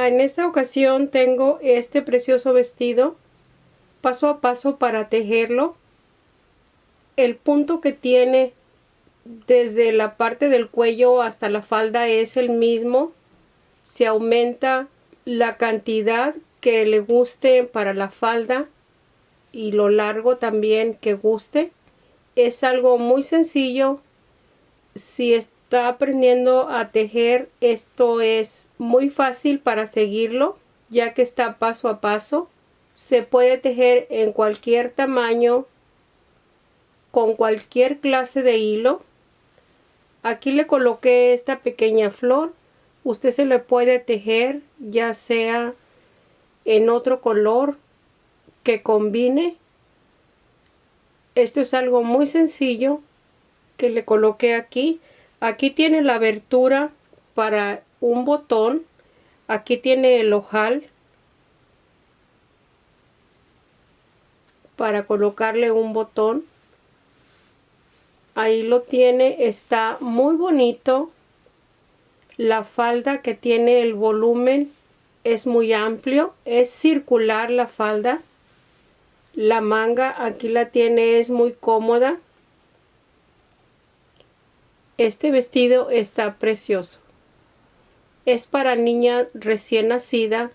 En esta ocasión tengo este precioso vestido paso a paso para tejerlo. El punto que tiene desde la parte del cuello hasta la falda es el mismo. Se aumenta la cantidad que le guste para la falda y lo largo también que guste. Es algo muy sencillo. Si está aprendiendo a tejer, esto es muy fácil para seguirlo, ya que está paso a paso. Se puede tejer en cualquier tamaño, con cualquier clase de hilo. Aquí le coloqué esta pequeña flor. Usted se le puede tejer ya sea en otro color que combine. Esto es algo muy sencillo que le coloqué aquí. Aquí tiene la abertura para un botón. Aquí tiene el ojal para colocarle un botón. Ahí lo tiene, está muy bonito. La falda que tiene el volumen es muy amplio, es circular la falda. La manga aquí la tiene, es muy cómoda. Este vestido está precioso. Es para niña recién nacida.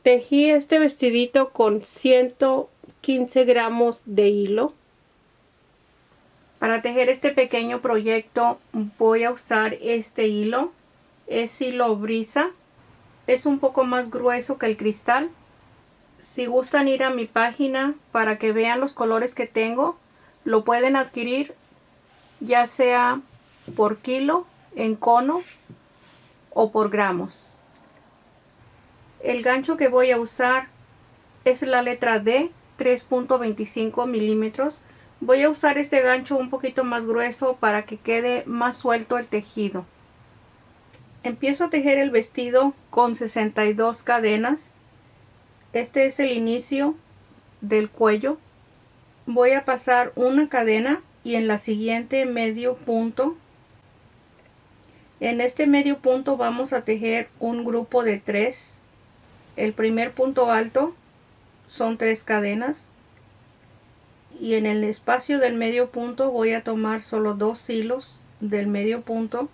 Tejí este vestidito con 115 gramos de hilo. Para tejer este pequeño proyecto voy a usar este hilo. Es hilo brisa. Es un poco más grueso que el cristal. Si gustan ir a mi página para que vean los colores que tengo, lo pueden adquirir ya sea por kilo, en cono o por gramos. El gancho que voy a usar es la letra D, 3.25 milímetros. Voy a usar este gancho un poquito más grueso para que quede más suelto el tejido. Empiezo a tejer el vestido con 62 cadenas. Este es el inicio del cuello. Voy a pasar una cadena y en la siguiente medio punto. En este medio punto vamos a tejer un grupo de 3. El primer punto alto son 3 cadenas y en el espacio del medio punto voy a tomar solo 2 hilos del medio punto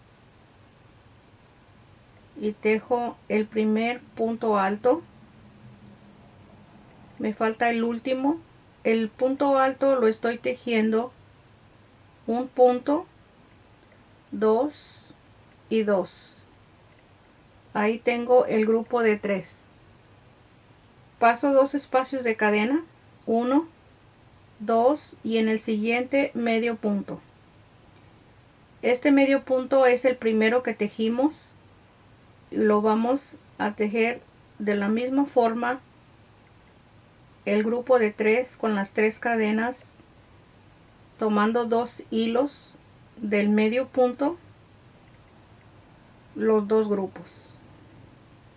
y tejo el primer punto alto. Me falta el último. El punto alto lo estoy tejiendo un punto, 2 y 2. Ahí tengo el grupo de 3. Paso 2 espacios de cadena, 1, 2 y en el siguiente medio punto. Este medio punto es el primero que tejimos. Lo vamos a tejer de la misma forma el grupo de 3 con las 3 cadenas, tomando 2 hilos del medio punto, los 2 grupos.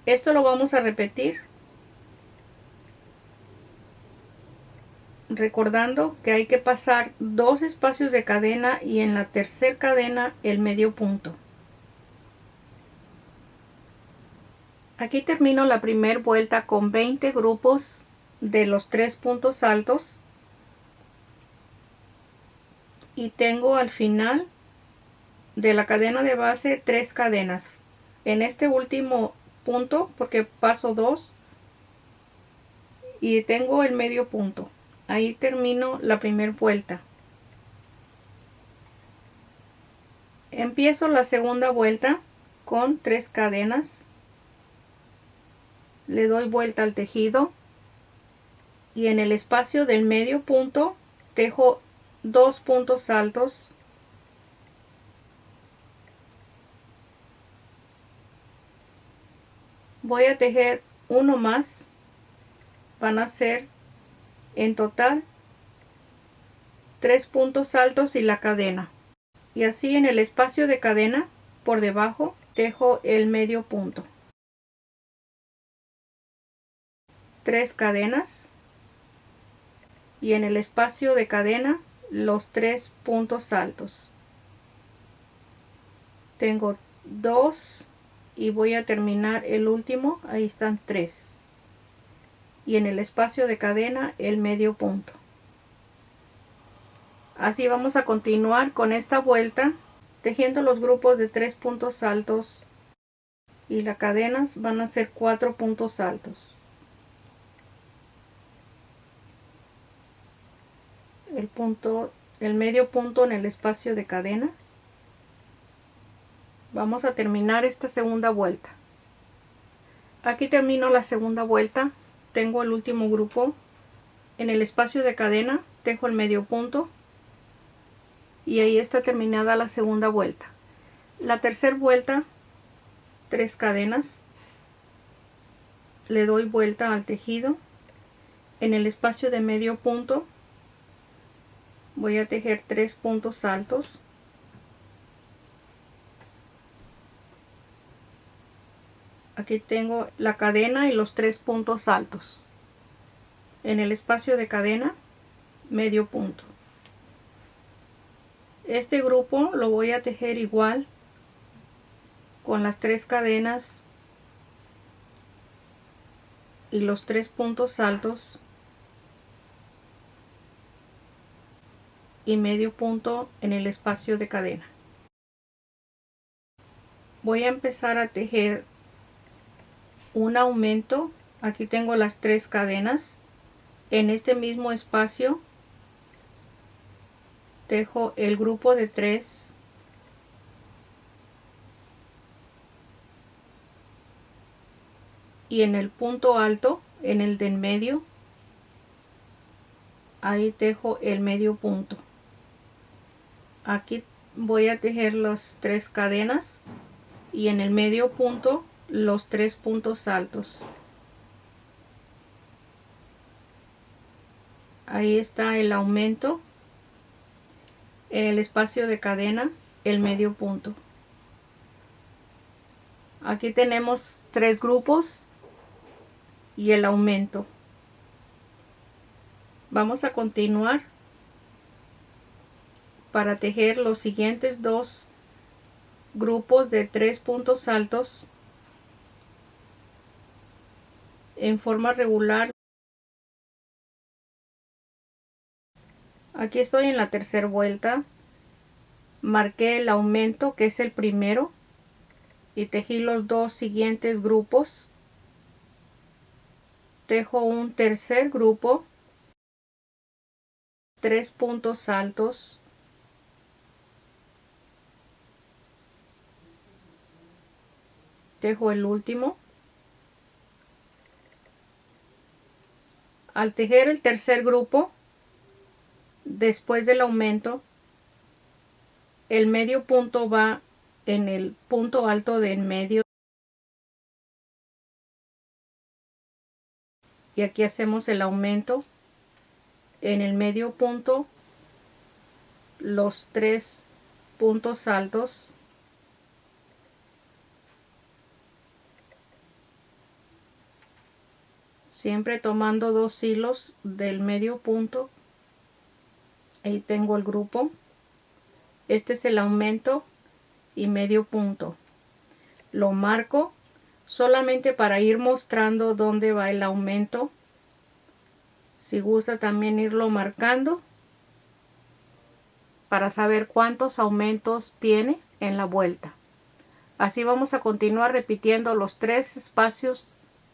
Esto lo vamos a repetir, recordando que hay que pasar 2 espacios de cadena y en la tercera cadena el medio punto. Aquí termino la primera vuelta con 20 grupos de los 3 puntos altos y tengo al final de la cadena de base 3 cadenas. En este último punto, porque paso 2 y tengo el medio punto, ahí termino la primera vuelta. Empiezo la segunda vuelta con 3 cadenas, le doy vuelta al tejido y en el espacio del medio punto tejo 2 puntos altos, voy a tejer uno más, van a ser en total 3 puntos altos y la cadena, y así en el espacio de cadena por debajo tejo el medio punto, 3 cadenas y en el espacio de cadena los 3 puntos altos. Tengo 2 y voy a terminar el último. Ahí están 3, y en el espacio de cadena el medio punto. Así vamos a continuar con esta vuelta, tejiendo los grupos de 3 puntos altos, y las cadenas van a ser 4 puntos altos. El medio punto en el espacio de cadena. Vamos a terminar esta segunda vuelta. Aquí termino la segunda vuelta. Tengo el último grupo en el espacio de cadena, tejo el medio punto y ahí está terminada la segunda vuelta. La tercera vuelta, 3 cadenas, le doy vuelta al tejido. En el espacio de medio punto voy a tejer 3 puntos altos. Aquí tengo la cadena y los 3 puntos altos. En el espacio de cadena, medio punto. Este grupo lo voy a tejer igual con las 3 cadenas y los 3 puntos altos y medio punto en el espacio de cadena. Voy a empezar a tejer un aumento. Aquí tengo las 3 cadenas. En este mismo espacio tejo el grupo de 3 y en el punto alto, en el del medio, ahí tejo el medio punto. Aquí voy a tejer las 3 cadenas y en el medio punto los 3 puntos altos. Ahí está el aumento. En el espacio de cadena, el medio punto. Aquí tenemos 3 grupos y el aumento. Vamos a continuar para tejer los siguientes 2 grupos de 3 puntos altos en forma regular. Aquí estoy en la tercera vuelta. Marqué el aumento, que es el primero, y tejí los 2 siguientes grupos. Tejo un tercer grupo, 3 puntos altos, tejo el último. Al tejer el tercer grupo, después del aumento, el medio punto va en el punto alto de en medio, y aquí hacemos el aumento. En el medio punto los 3 puntos altos, siempre tomando 2 hilos del medio punto. Ahí tengo el grupo. Este es el aumento y medio punto. Lo marco solamente para ir mostrando dónde va el aumento. Si gusta también irlo marcando para saber cuántos aumentos tiene en la vuelta. Así vamos a continuar repitiendo los 3 espacios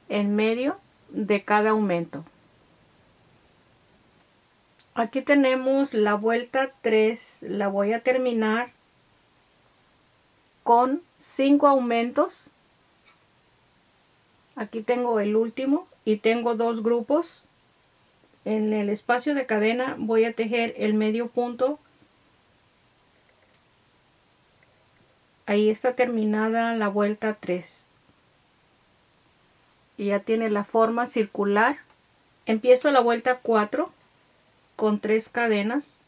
en medio de cada aumento. Aquí tenemos la vuelta 3. La voy a terminar con 5 aumentos. Aquí tengo el último y tengo 2 grupos. En el espacio de cadena voy a tejer el medio punto. Ahí está terminada la vuelta 3. Y ya tiene la forma circular. Empiezo la vuelta 4 con 3 cadenas.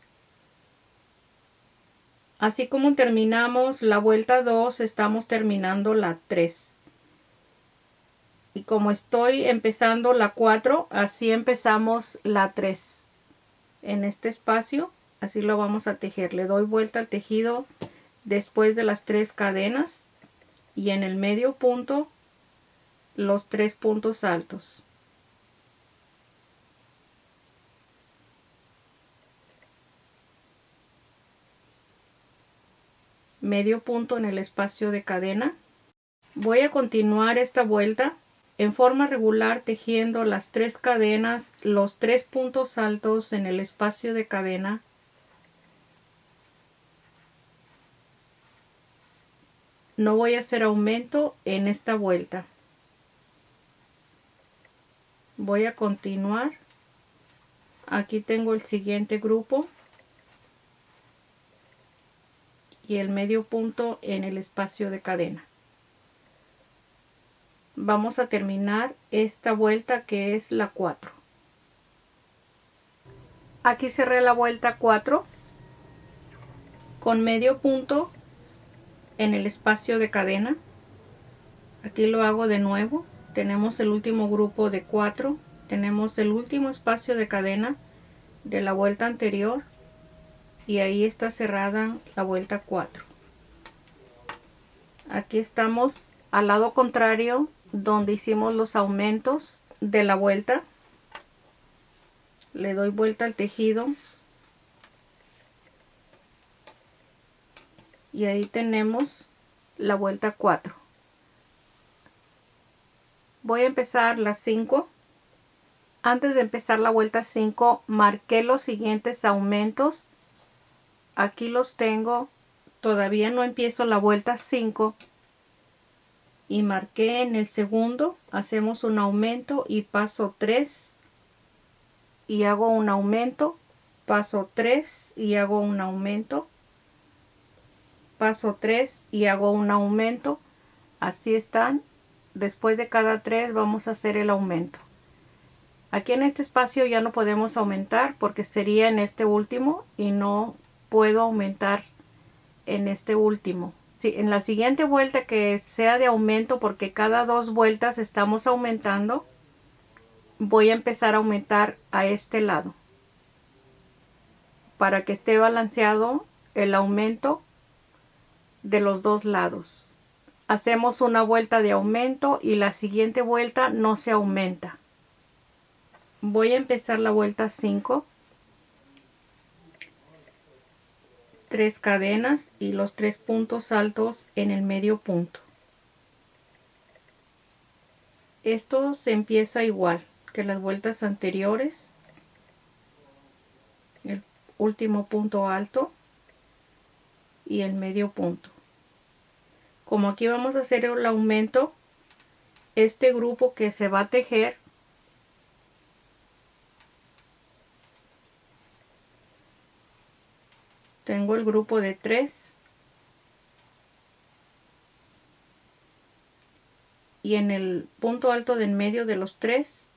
Así como terminamos la vuelta 2, estamos terminando la 3. Y como estoy empezando la 4, así empezamos la 3. En este espacio, así lo vamos a tejer. Le doy vuelta al tejido después de las 3 cadenas y en el medio punto los 3 puntos altos. Medio punto en el espacio de cadena. Voy a continuar esta vuelta en forma regular tejiendo las 3 cadenas, los 3 puntos altos en el espacio de cadena. No voy a hacer aumento en esta vuelta. Voy a continuar. Aquí tengo el siguiente grupo y el medio punto en el espacio de cadena. Vamos a terminar esta vuelta que es la 4. Aquí cerré la vuelta 4 con medio punto en el espacio de cadena. Aquí lo hago de nuevo. Tenemos el último grupo de 4. Tenemos el último espacio de cadena de la vuelta anterior y ahí está cerrada la vuelta 4. Aquí estamos al lado contrario donde hicimos los aumentos de la vuelta. Le doy vuelta al tejido y ahí tenemos la vuelta 4. Voy a empezar la 5. Antes de empezar la vuelta 5 marqué los siguientes aumentos. Aquí los tengo. Todavía no empiezo la vuelta 5 y marqué en el segundo. Hacemos un aumento y paso 3 y hago un aumento, paso 3 y hago un aumento, paso 3 y hago un aumento. Así están. Después de cada 3 vamos a hacer el aumento. Aquí en este espacio ya no podemos aumentar porque sería en este último y no puedo aumentar en este último. Sí, en la siguiente vuelta que sea de aumento, porque cada 2 vueltas estamos aumentando, voy a empezar a aumentar a este lado para que esté balanceado el aumento de los 2 lados. Hacemos una vuelta de aumento y la siguiente vuelta no se aumenta. Voy a empezar la vuelta 5. 3 cadenas y los 3 puntos altos en el medio punto. Esto se empieza igual que las vueltas anteriores. El último punto alto y el medio punto. Como aquí vamos a hacer el aumento, este grupo que se va a tejer tengo el grupo de 3 y en el punto alto del medio de los 3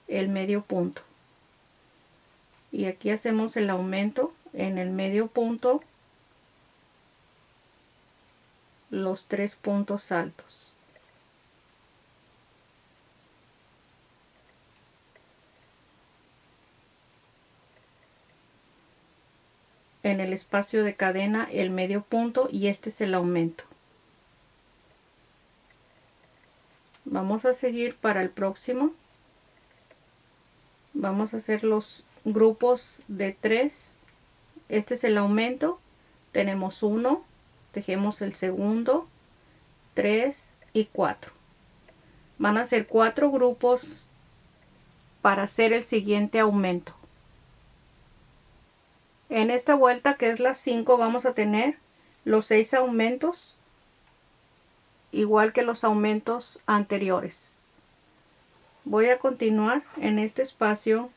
el medio punto, y aquí hacemos el aumento en el medio punto, los 3 puntos altos. En el espacio de cadena el medio punto y este es el aumento. Vamos a seguir para el próximo. Vamos a hacer los grupos de 3. Este es el aumento. Tenemos 1, tejemos el segundo, 3 y 4. Van a ser 4 grupos para hacer el siguiente aumento. En esta vuelta, que es la 5, vamos a tener los 6 aumentos, igual que los aumentos anteriores. Voy a continuar en este espacio.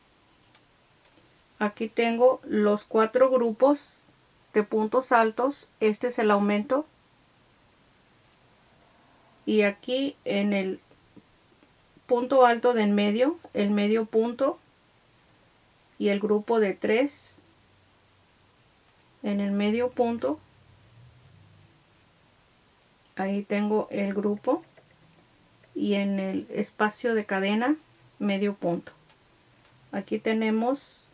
Aquí tengo los 4 grupos de puntos altos. Este es el aumento. Y aquí en el punto alto del medio, el medio punto y el grupo de 3 en el medio punto, ahí tengo el grupo, y en el espacio de cadena medio punto. Aquí tenemos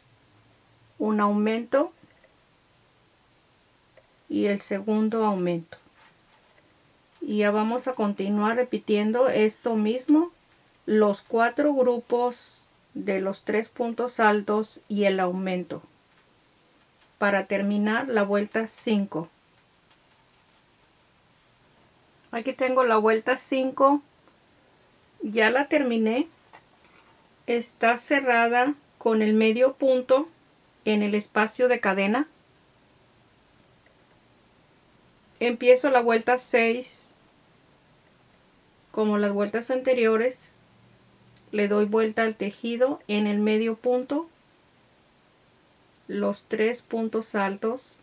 un aumento y el segundo aumento, Y ya vamos a continuar repitiendo esto mismo, los 4 grupos de los 3 puntos altos y el aumento, para terminar la vuelta 5. Aquí tengo la vuelta 5, ya la terminé, está cerrada con el medio punto en el espacio de cadena. Empiezo la vuelta 6 como las vueltas anteriores, le doy vuelta al tejido en el medio punto, los 3 puntos altos,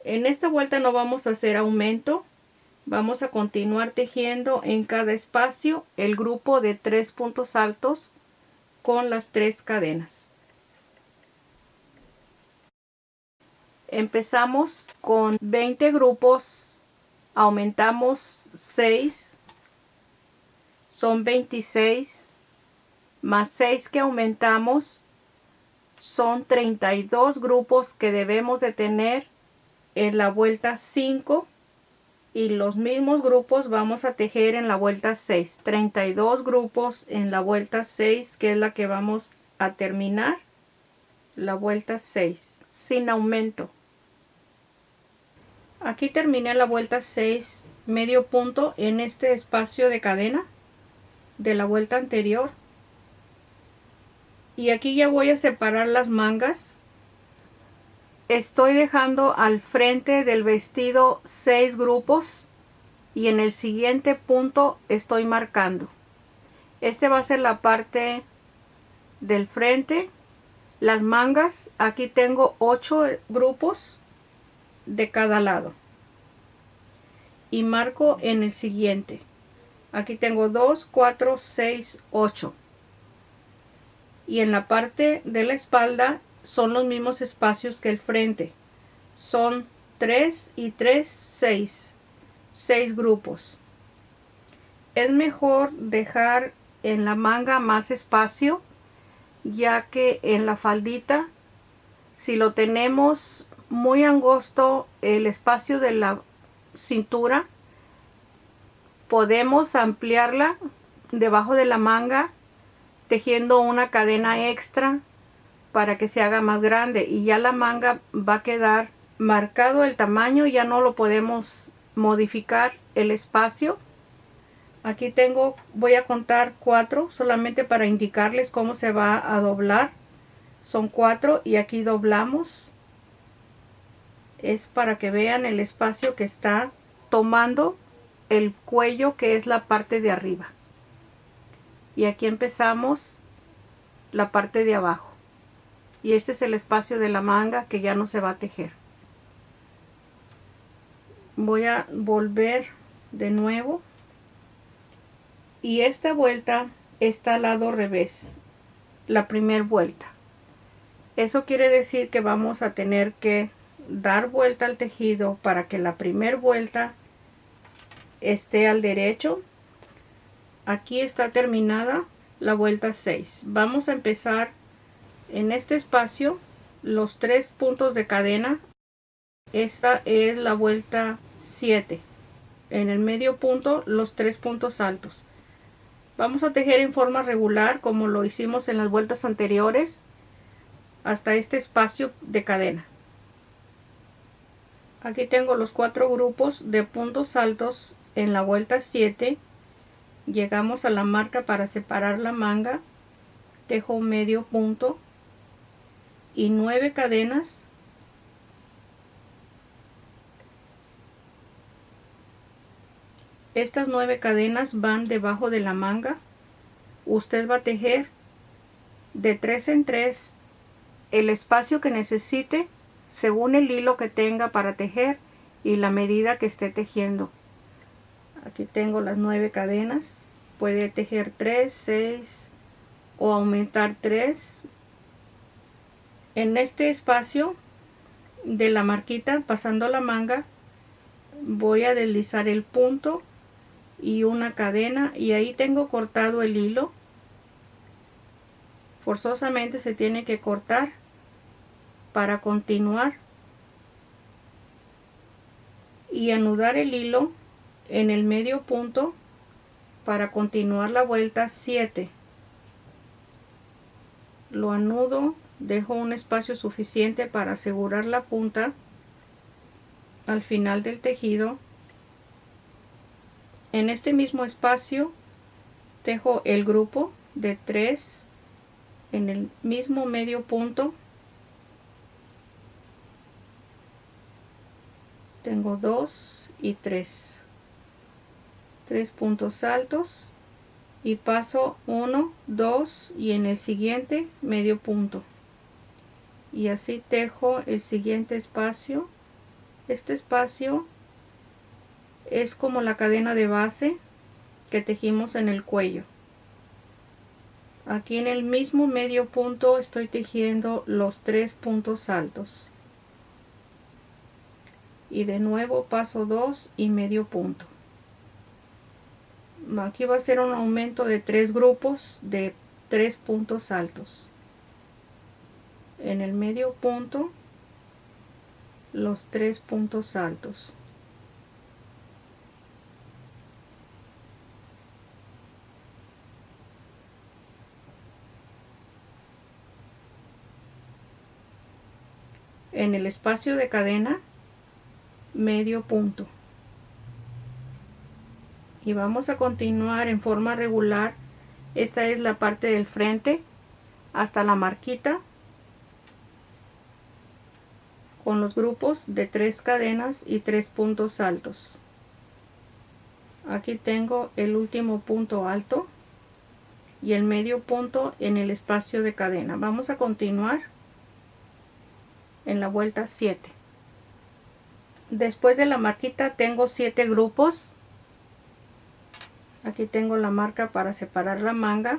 en esta vuelta no vamos a hacer aumento, vamos a continuar tejiendo en cada espacio el grupo de 3 puntos altos con las 3 cadenas. Empezamos con 20 grupos, aumentamos 6, son 26, más 6 que aumentamos, son 32 grupos que debemos de tener en la vuelta 5, y los mismos grupos vamos a tejer en la vuelta 6, 32 grupos en la vuelta 6, que es la que vamos a terminar, la vuelta 6, sin aumento. Aquí terminé la vuelta 6, medio punto en este espacio de cadena de la vuelta anterior. Y aquí ya voy a separar las mangas. Estoy dejando al frente del vestido 6 grupos y en el siguiente punto estoy marcando. Este va a ser la parte del frente. Las mangas, aquí tengo 8 grupos de cada lado y marco en el siguiente. Aquí tengo 2, 4, 6, 8, y en la parte de la espalda son los mismos espacios que el frente, son 3 y 3, 6 grupos. Es mejor dejar en la manga más espacio, ya que en la faldita, si lo tenemos muy angosto el espacio de la cintura, podemos ampliarla debajo de la manga tejiendo una cadena extra para que se haga más grande, y ya la manga va a quedar marcado el tamaño, ya no lo podemos modificar el espacio. Aquí tengo, voy a contar 4 solamente para indicarles cómo se va a doblar. Son 4 y aquí doblamos. Es para que vean el espacio que está tomando el cuello, que es la parte de arriba. Y aquí empezamos la parte de abajo. Y este es el espacio de la manga que ya no se va a tejer. Voy a volver de nuevo. Y esta vuelta está al lado revés, la primera vuelta. Eso quiere decir que vamos a tener que dar vuelta al tejido para que la primera vuelta esté al derecho. Aquí está terminada la vuelta 6. Vamos a empezar en este espacio los 3 puntos de cadena. Esta es la vuelta 7. En el medio punto los 3 puntos altos. Vamos a tejer en forma regular como lo hicimos en las vueltas anteriores hasta este espacio de cadena. Aquí tengo los 4 grupos de puntos altos en la vuelta 7. Llegamos a la marca para separar la manga, tejo medio punto y 9 cadenas. Estas 9 cadenas van debajo de la manga. Usted va a tejer de 3 en 3 el espacio que necesite según el hilo que tenga para tejer y la medida que esté tejiendo. Aquí tengo las 9 cadenas. Puede tejer 3, 6 o aumentar 3. En este espacio de la marquita, pasando la manga, voy a deslizar el punto y una cadena, y ahí tengo cortado el hilo. Forzosamente se tiene que cortar para continuar. y anudar el hilo en el medio punto para continuar la vuelta 7. Lo anudo, dejo un espacio suficiente para asegurar la punta al final del tejido. En este mismo espacio dejo el grupo de 3 en el mismo medio punto. Tengo 2 y 3 puntos altos y paso 1, 2 y en el siguiente medio punto, y así tejo el siguiente espacio. Este espacio es como la cadena de base que tejimos en el cuello. Aquí en el mismo medio punto estoy tejiendo los 3 puntos altos y de nuevo paso 2 y medio punto. Aquí va a ser un aumento de 3 grupos de 3 puntos altos. En el medio punto los 3 puntos altos. En el espacio de cadena medio punto, y vamos a continuar en forma regular. Esta es la parte del frente hasta la marquita con los grupos de 3 cadenas y 3 puntos altos. Aquí tengo el último punto alto y el medio punto en el espacio de cadena. Vamos a continuar en la vuelta 7. Después de la marquita tengo 7 grupos. Aquí tengo la marca para separar la manga,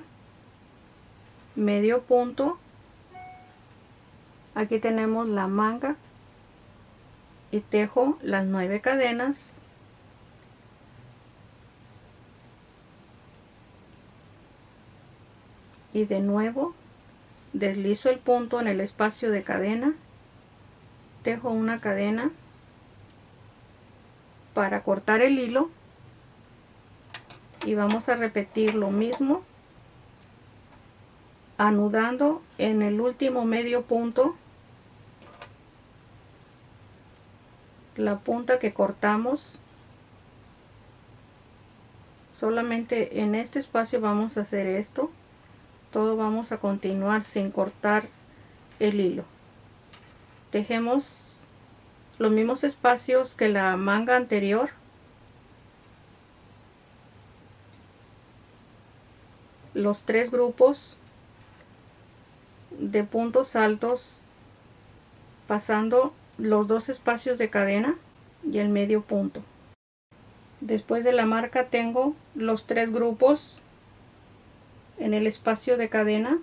medio punto. Aquí tenemos la manga y tejo las 9 cadenas. Y de nuevo deslizo el punto en el espacio de cadena, tejo una cadena para cortar el hilo y vamos a repetir lo mismo, anudando en el último medio punto la punta que cortamos. Solamente en este espacio vamos a hacer esto. Todo vamos a continuar sin cortar el hilo. Tejemos los mismos espacios que la manga anterior. Los 3 grupos de puntos altos pasando los 2 espacios de cadena y el medio punto. Después de la marca tengo los 3 grupos en el espacio de cadena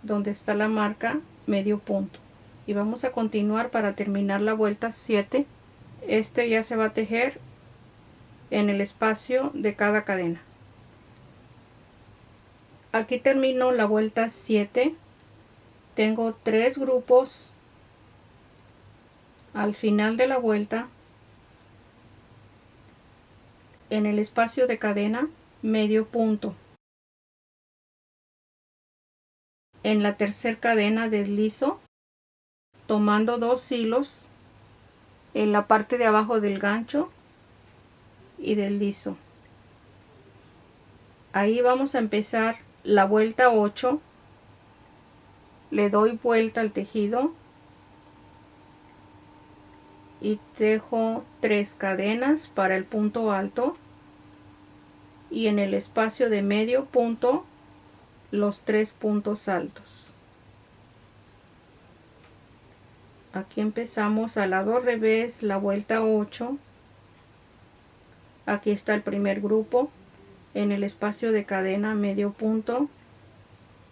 donde está la marca medio punto, y vamos a continuar para terminar la vuelta 7. Este ya se va a tejer en el espacio de cada cadena. Aquí termino la vuelta 7. Tengo 3 grupos al final de la vuelta en el espacio de cadena medio punto. En la tercera cadena deslizo tomando 2 hilos en la parte de abajo del gancho y deslizo. Ahí vamos a empezar la vuelta 8. Le doy vuelta al tejido y tejo 3 cadenas para el punto alto y en el espacio de medio punto los 3 puntos altos. Aquí empezamos al lado revés la vuelta 8. Aquí está el primer grupo en el espacio de cadena medio punto,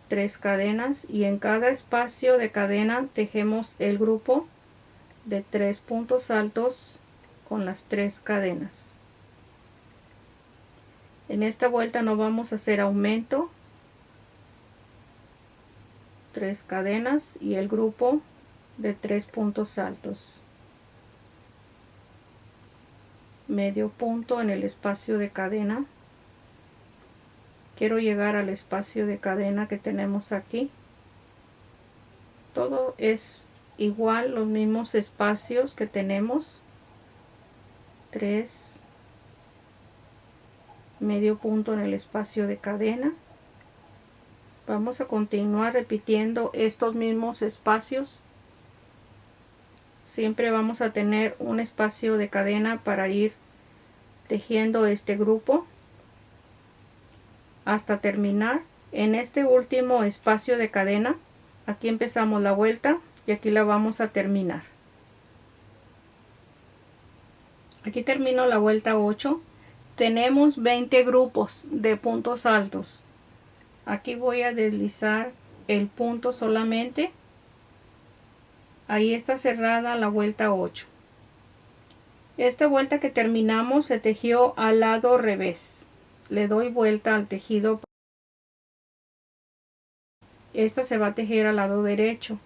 3 cadenas, y en cada espacio de cadena tejemos el grupo de 3 puntos altos con las 3 cadenas. En esta vuelta no vamos a hacer aumento. 3 cadenas y el grupo de 3 puntos altos. medio punto en el espacio de cadena. Quiero llegar al espacio de cadena que tenemos aquí. Todo es igual, los mismos espacios que tenemos. 3, medio punto en el espacio de cadena. Vamos a continuar repitiendo estos mismos espacios. Siempre vamos a tener un espacio de cadena para ir tejiendo este grupo hasta terminar en este último espacio de cadena. Aquí empezamos la vuelta y aquí la vamos a terminar. Aquí termino la vuelta 8. Tenemos 20 grupos de puntos altos. Aquí voy a deslizar el punto solamente. Ahí está cerrada la vuelta 8. Esta vuelta que terminamos se tejió al lado revés. Le doy vuelta al tejido. Esta se va a tejer al lado derecho.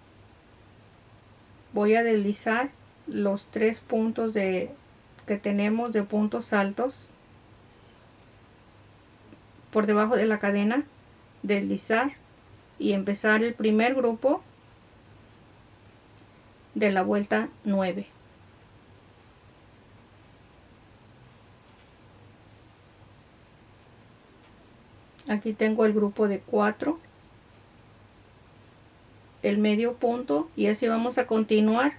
Voy a deslizar los 3 puntos que tenemos de puntos altos por debajo de la cadena, deslizar y empezar el primer grupo de la vuelta 9. Aquí tengo el grupo de 4, el medio punto, y así vamos a continuar.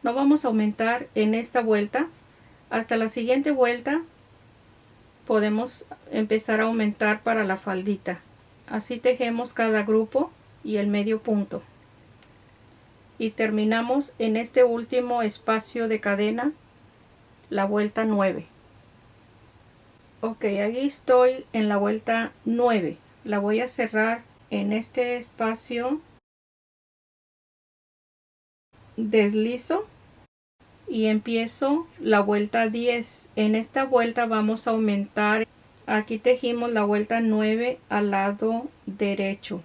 No vamos a aumentar en esta vuelta. Hasta la siguiente vuelta podemos empezar a aumentar para la faldita. Así tejemos cada grupo y el medio punto. Y terminamos en este último espacio de cadena la vuelta 9. Ok, aquí estoy en la vuelta 9. La voy a cerrar en este espacio. Deslizo y empiezo la vuelta 10. En esta vuelta vamos a aumentar. Aquí tejimos la vuelta 9 al lado derecho.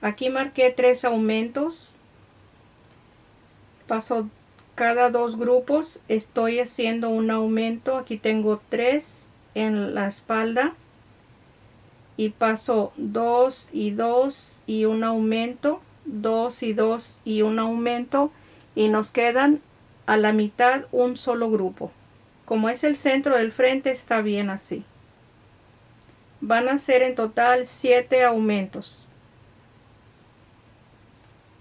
Aquí marqué 3 aumentos. Paso cada 2 grupos. Estoy haciendo un aumento. Aquí tengo 3 en la espalda. Y paso 2 y 2 y un aumento. 2 y 2 y un aumento. Y nos quedan a la mitad un solo grupo. Como es el centro del frente, está bien así. Van a ser en total 7 aumentos.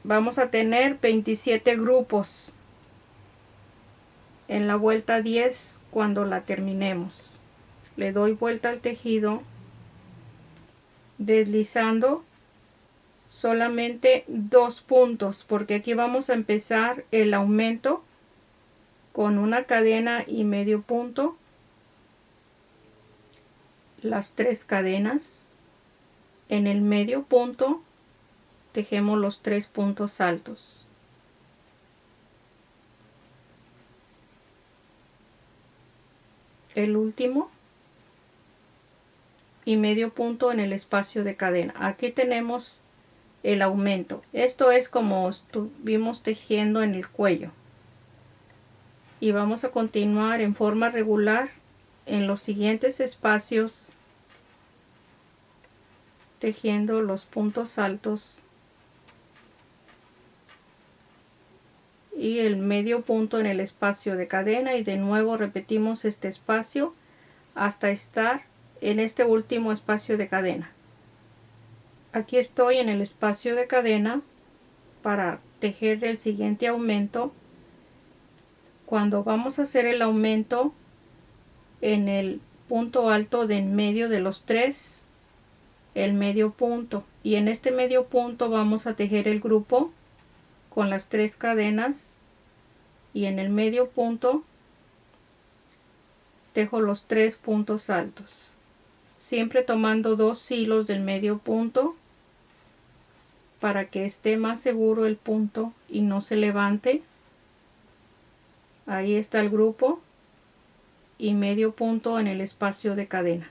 Vamos a tener 27 grupos en la vuelta 10 cuando la terminemos. Le doy vuelta al tejido deslizando solamente 2 puntos, porque aquí vamos a empezar el aumento con una cadena y medio punto, las 3 cadenas. En el medio punto tejemos los 3 puntos altos. El último y medio punto en el espacio de cadena. Aquí tenemos el aumento. Esto es como estuvimos tejiendo en el cuello. Y vamos a continuar en forma regular en los siguientes espacios tejiendo los puntos altos y el medio punto en el espacio de cadena, y de nuevo repetimos este espacio hasta estar en este último espacio de cadena. Aquí estoy en el espacio de cadena para tejer el siguiente aumento. Cuando vamos a hacer el aumento en el punto alto de en medio de los 3, el medio punto, y en este medio punto vamos a tejer el grupo con las 3 cadenas, y en el medio punto tejo los 3 puntos altos, siempre tomando 2 hilos del medio punto para que esté más seguro el punto y no se levante. Ahí está el grupo y medio punto en el espacio de cadena.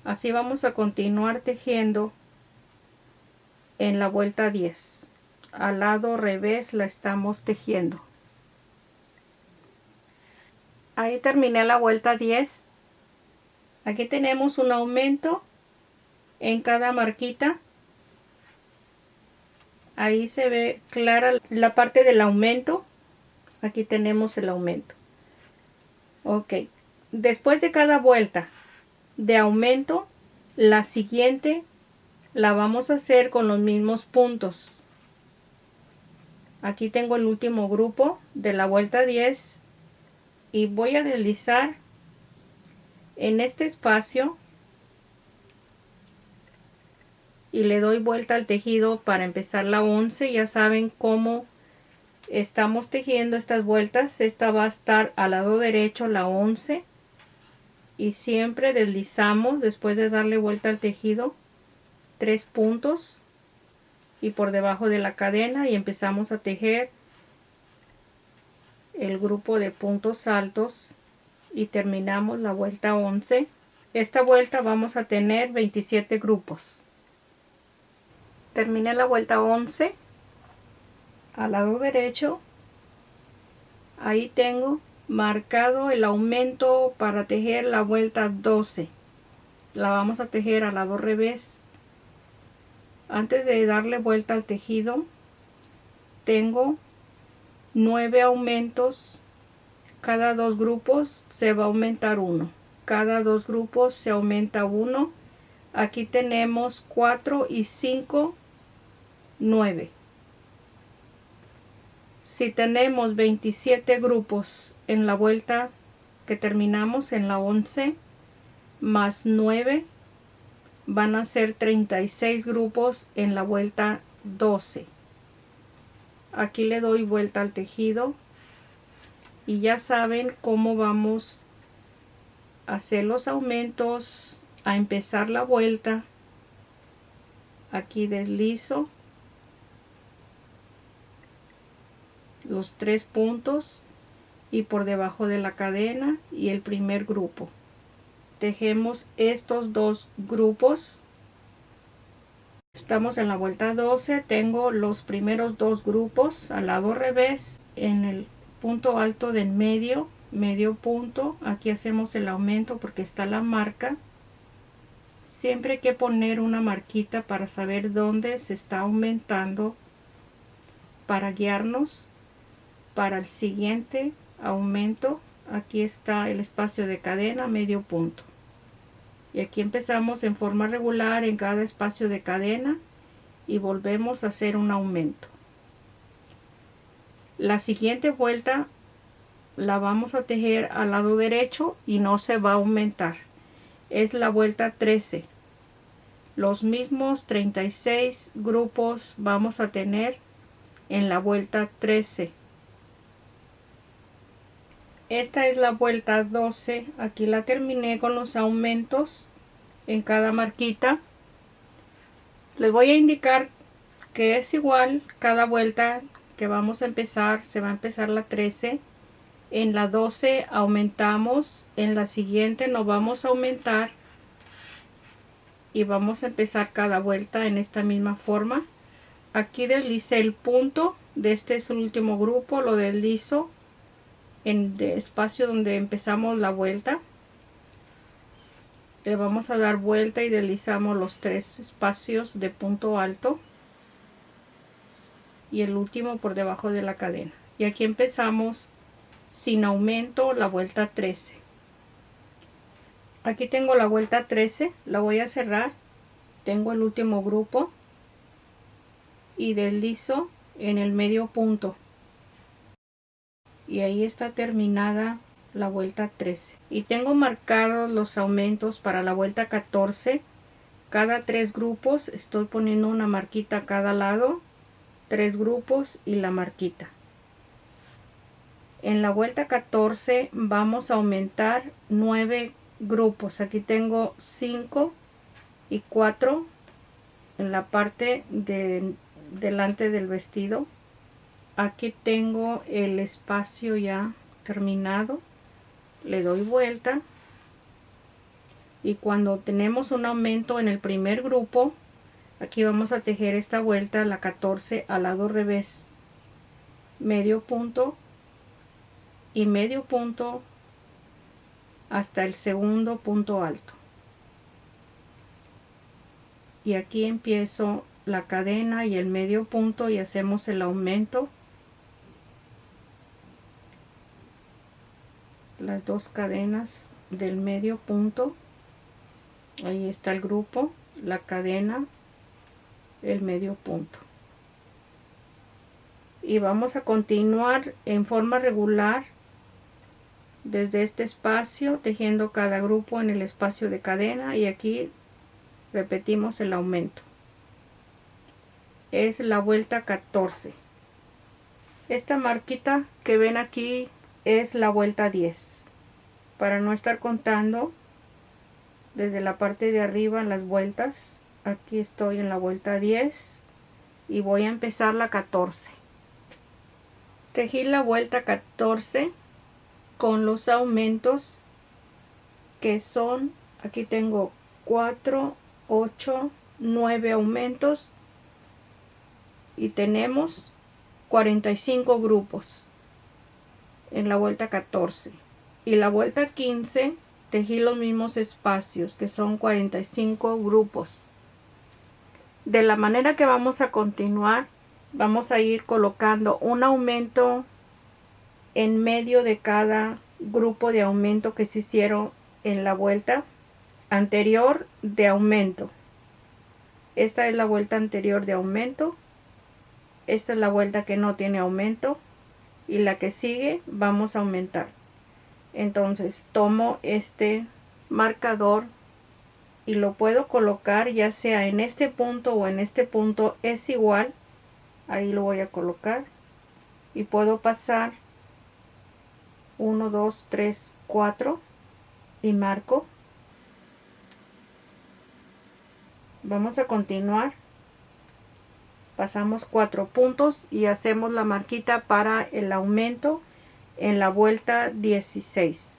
Así vamos a continuar tejiendo en la vuelta 10. Al lado revés la estamos tejiendo. Ahí terminé la vuelta 10. Aquí tenemos un aumento en cada marquita. Ahí se ve clara la parte del aumento. Aquí tenemos el aumento. Ok. Después de cada vuelta de aumento, la siguiente la vamos a hacer con los mismos puntos. Aquí tengo el último grupo de la vuelta 10 y voy a deslizar en este espacio y le doy vuelta al tejido para empezar la 11. Ya saben cómo estamos tejiendo estas vueltas. Esta va a estar al lado derecho, la 11, y siempre deslizamos después de darle vuelta al tejido 3 puntos y por debajo de la cadena, y empezamos a tejer el grupo de puntos altos y terminamos la vuelta 11. Esta vuelta vamos a tener 27 grupos. Terminé la vuelta 11 al lado derecho. Ahí tengo marcado el aumento para tejer la vuelta 12. La vamos a tejer al lado revés. Antes de darle vuelta al tejido, tengo 9 aumentos. Cada 2 grupos se va a aumentar 1. Cada 2 grupos se aumenta 1. Aquí tenemos 4 y 5, 9. Si tenemos 27 grupos en la vuelta que terminamos en la 11, más 9, van a ser 36 grupos en la vuelta 12. Aquí le doy vuelta al tejido y ya saben cómo vamos a hacer los aumentos, a empezar la vuelta. Aquí deslizo los 3 puntos y por debajo de la cadena y el primer grupo tejemos estos 2 grupos. Estamos en la vuelta 12. Tengo los primeros 2 grupos al lado revés en el punto alto del medio punto. Aquí hacemos el aumento porque está la marca. Siempre hay que poner una marquita para saber dónde se está aumentando, para guiarnos para el siguiente aumento. Aquí está el espacio de cadena, medio punto, y aquí empezamos en forma regular en cada espacio de cadena y volvemos a hacer un aumento. La siguiente vuelta la vamos a tejer al lado derecho y no se va a aumentar. Es la vuelta 13. Los mismos 36 grupos vamos a tener en la vuelta 13. Esta es la vuelta 12. Aquí la terminé con los aumentos en cada marquita. Les voy a indicar que es igual cada vuelta que vamos a empezar. Se va a empezar la 13. En la 12 aumentamos. En la siguiente no vamos a aumentar. Y vamos a empezar cada vuelta en esta misma forma. Aquí deslicé el punto. De este es el último grupo. Lo deslizo en el espacio donde empezamos la vuelta. Le vamos a dar vuelta y deslizamos los 3 espacios de punto alto y el último por debajo de la cadena. Y aquí empezamos sin aumento la vuelta 13. Aquí tengo la vuelta 13, la voy a cerrar. Tengo el último grupo y deslizo en el medio punto. Y ahí está terminada la vuelta 13. Y tengo marcados los aumentos para la vuelta 14. Cada 3 grupos estoy poniendo una marquita a cada lado. 3 grupos y la marquita. En la vuelta 14 vamos a aumentar 9 grupos. Aquí tengo 5 y 4 en la parte de delante del vestido. Aquí tengo el espacio ya terminado. Le doy vuelta y cuando tenemos un aumento en el primer grupo, aquí vamos a tejer esta vuelta, la 14, al lado revés, medio punto y medio punto hasta el segundo punto alto. Y aquí empiezo la cadena y el medio punto y hacemos el aumento. Las dos cadenas del medio punto. Ahí está el grupo, la cadena, el medio punto. Y vamos a continuar en forma regular desde este espacio, tejiendo cada grupo en el espacio de cadena, y aquí repetimos el aumento. Es la vuelta 14. Esta marquita que ven aquí es la vuelta 10. Para no estar contando desde la parte de arriba las vueltas, aquí estoy en la vuelta 10 y voy a empezar la 14. Tejí la vuelta 14 con los aumentos que son, aquí tengo 4, 8, 9 aumentos y tenemos 45 grupos en la vuelta 14. Y la vuelta 15 tejí los mismos espacios, que son 45 grupos. De la manera que vamos a continuar, vamos a ir colocando un aumento en medio de cada grupo de aumento que se hicieron en la vuelta anterior de aumento. Esta es la vuelta anterior de aumento. Esta es la vuelta que no tiene aumento. Y la que sigue vamos a aumentar. Entonces tomo este marcador y lo puedo colocar ya sea en este punto o en este punto, es igual. Ahí lo voy a colocar y puedo pasar 1, 2, 3, 4 y marco. Vamos a continuar. Pasamos 4 puntos y hacemos la marquita para el aumento en la vuelta 16.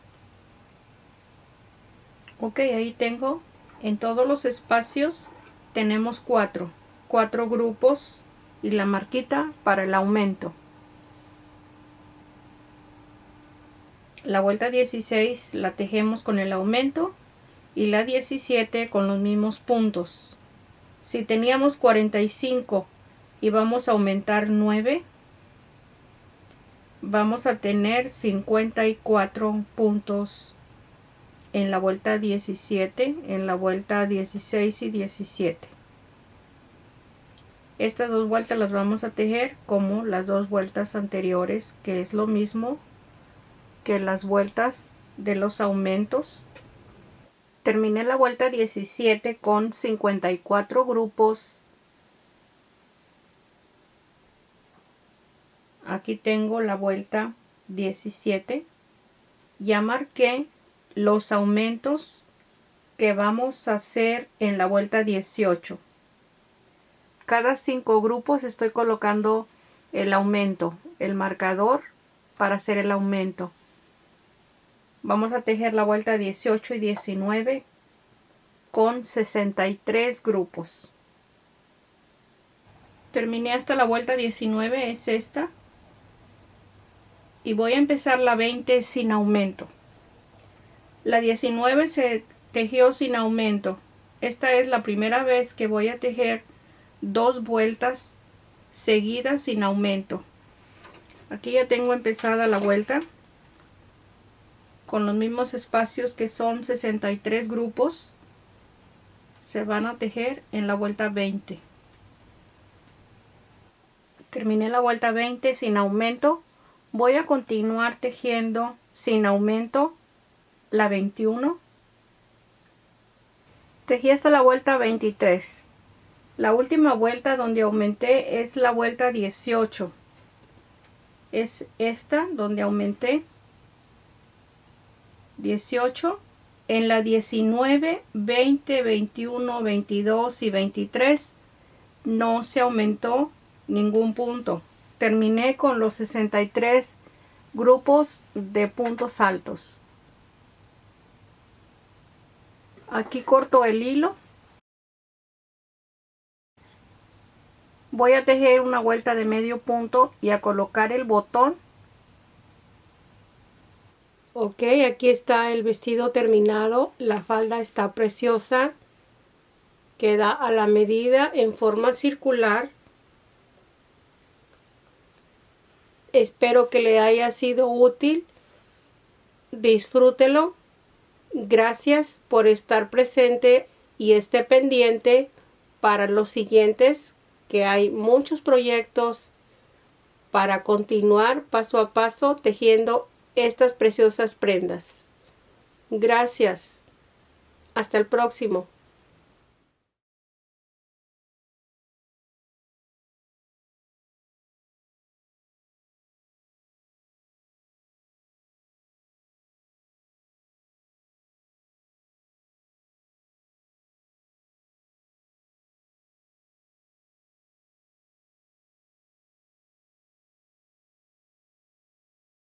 Ok, ahí tengo en todos los espacios tenemos 4 grupos y la marquita para el aumento. La vuelta 16 la tejemos con el aumento y la 17 con los mismos puntos. Si teníamos 45 y vamos a aumentar 9, vamos a tener 54 puntos en la vuelta 17, en la vuelta 16 y 17. Estas dos vueltas las vamos a tejer como las dos vueltas anteriores, que es lo mismo que las vueltas de los aumentos. Terminé la vuelta 17 con 54 grupos. Aquí tengo la vuelta 17. Ya marqué los aumentos que vamos a hacer en la vuelta 18. Cada 5 grupos estoy colocando el aumento, el marcador para hacer el aumento. Vamos a tejer la vuelta 18 y 19 con 63 grupos. Terminé hasta la vuelta 19, es esta. Y voy a empezar la 20 sin aumento. La 19 se tejió sin aumento. Esta es la primera vez que voy a tejer 2 vueltas seguidas sin aumento. Aquí ya tengo empezada la vuelta con los mismos espacios, que son 63 grupos. Se van a tejer en la vuelta 20. Terminé la vuelta 20 sin aumento. Voy a continuar tejiendo sin aumento la 21. Tejí hasta la vuelta 23. La última vuelta donde aumenté es la vuelta 18. Es esta donde aumenté 18. En la 19, 20, 21, 22 y 23 no se aumentó ningún punto. Terminé con los 63 grupos de puntos altos. Aquí corto el hilo. Voy a tejer una vuelta de medio punto y a colocar el botón. Ok, aquí está el vestido terminado. La falda está preciosa. Queda a la medida en forma circular. Espero que le haya sido útil. Disfrútelo. Gracias por estar presente y esté pendiente para los siguientes, que hay muchos proyectos para continuar paso a paso tejiendo estas preciosas prendas. Gracias. Hasta el próximo.